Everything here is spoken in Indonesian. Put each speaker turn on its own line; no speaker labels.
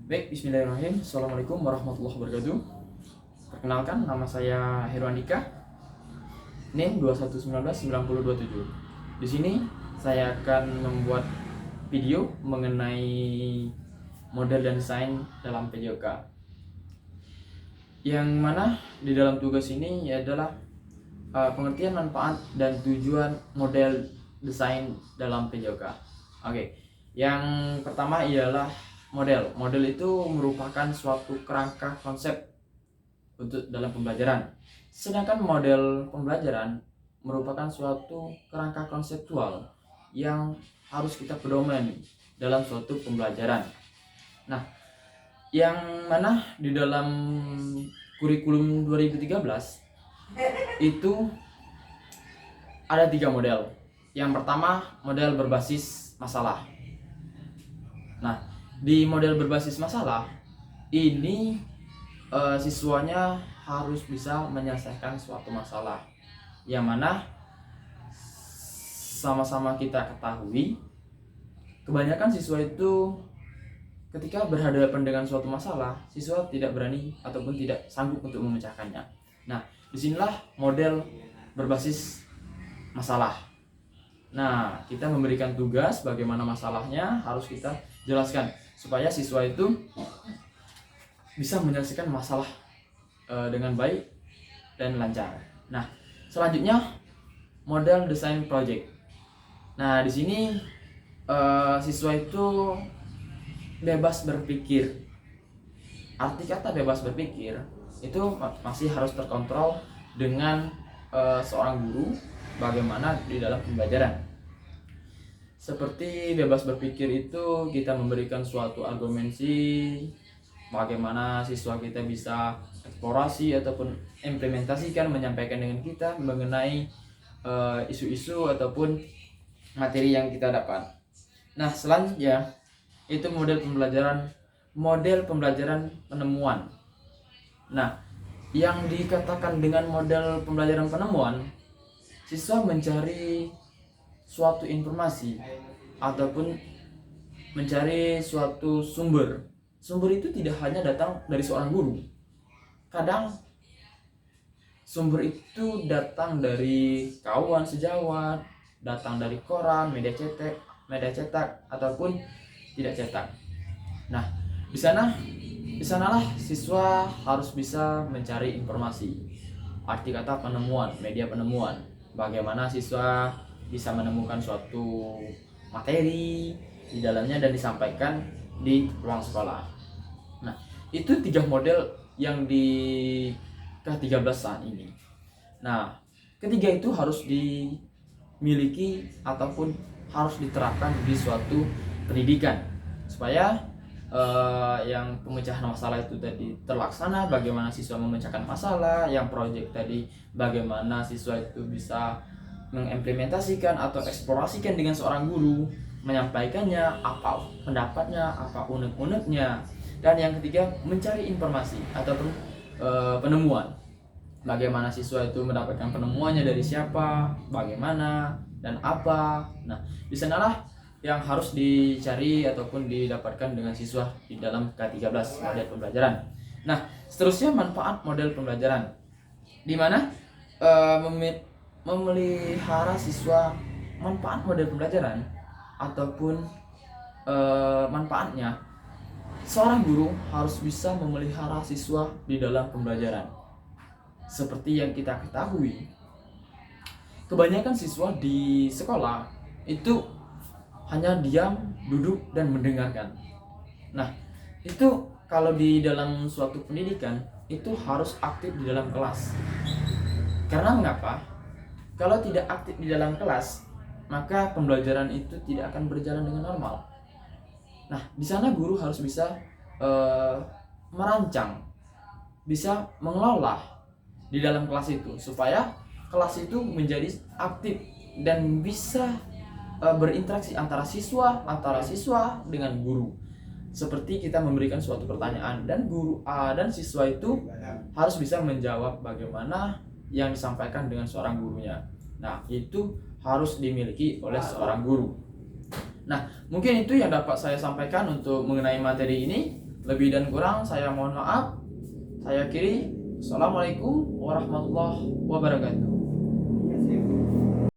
Baik, bismillahirrahmanirrahim. Assalamualaikum warahmatullahi wabarakatuh. Perkenalkan, nama saya Heru Andika, NIM 21199027. Di sini saya akan membuat video mengenai model dan desain dalam PJOK. Yang mana di dalam tugas ini adalah pengertian manfaat dan tujuan model desain dalam PJOK. Oke, yang pertama ialah model. Model itu merupakan suatu kerangka konsep untuk dalam pembelajaran. Sedangkan model pembelajaran merupakan suatu kerangka konseptual yang harus kita pedomani dalam suatu pembelajaran. Nah, yang mana di dalam kurikulum 2013 itu ada 3 model. Yang pertama, model berbasis masalah. Nah, di model berbasis masalah ini siswanya harus bisa menyelesaikan suatu masalah, yang mana sama-sama kita ketahui kebanyakan siswa itu ketika berhadapan dengan suatu masalah, siswa tidak berani ataupun tidak sanggup untuk memecahkannya. Nah, disinilah model berbasis masalah. Nah, kita memberikan tugas bagaimana masalahnya harus kita jelaskan supaya siswa itu bisa menyelesaikan masalah dengan baik dan lancar. Nah, selanjutnya model desain project. Nah, di sini siswa itu bebas berpikir. Arti kata bebas berpikir itu masih harus terkontrol dengan seorang guru bagaimana di dalam pembelajaran. Seperti bebas berpikir itu kita memberikan suatu argumentasi bagaimana siswa kita bisa eksplorasi ataupun implementasikan, menyampaikan dengan kita mengenai isu-isu ataupun materi yang kita dapat. Nah, selanjutnya itu model pembelajaran penemuan. Nah, yang dikatakan dengan model pembelajaran penemuan, siswa mencari suatu informasi ataupun mencari suatu sumber. Sumber itu tidak hanya datang dari seorang guru. Kadang sumber itu datang dari kawan sejawat, datang dari koran, media cetak ataupun tidak cetak. Nah, di sanalah siswa harus bisa mencari informasi. Arti kata penemuan, media penemuan. Bagaimana siswa bisa menemukan suatu materi di dalamnya dan disampaikan di ruang sekolah. Nah, itu 3 model yang di K13 saat ini. Nah, ketiga itu harus dimiliki ataupun harus diterapkan di suatu pendidikan supaya yang pemecahan masalah itu tadi terlaksana, bagaimana siswa memecahkan masalah, yang proyek tadi bagaimana siswa itu bisa mengimplementasikan atau eksplorasikan dengan seorang guru, menyampaikannya, apa pendapatnya, apa unek-uneknya, dan yang ketiga mencari informasi ataupun penemuan. Bagaimana siswa itu mendapatkan penemuannya dari siapa, bagaimana, dan apa. Nah, di sanalah yang harus dicari ataupun didapatkan dengan siswa di dalam K13 model pembelajaran. Nah, seterusnya manfaat model pembelajaran, di mana memelihara siswa. Manfaat model pembelajaran ataupun manfaatnya, seorang guru harus bisa memelihara siswa di dalam pembelajaran. Seperti yang kita ketahui, kebanyakan siswa di sekolah itu hanya diam, duduk, dan mendengarkan. Nah, itu kalau di dalam suatu pendidikan itu harus aktif di dalam kelas. Karena mengapa? Kalau tidak aktif di dalam kelas, maka pembelajaran itu tidak akan berjalan dengan normal. Nah, di sana guru harus bisa merancang, bisa mengelola di dalam kelas itu supaya kelas itu menjadi aktif dan bisa berinteraksi antara siswa dengan guru. Seperti kita memberikan suatu pertanyaan dan guru dan siswa itu harus bisa menjawab bagaimana yang disampaikan dengan seorang gurunya. Nah, itu harus dimiliki oleh seorang guru. Nah, mungkin itu yang dapat saya sampaikan untuk mengenai materi ini. Lebih dan kurang saya mohon maaf. Saya akhiri. Assalamualaikum warahmatullahi wabarakatuh.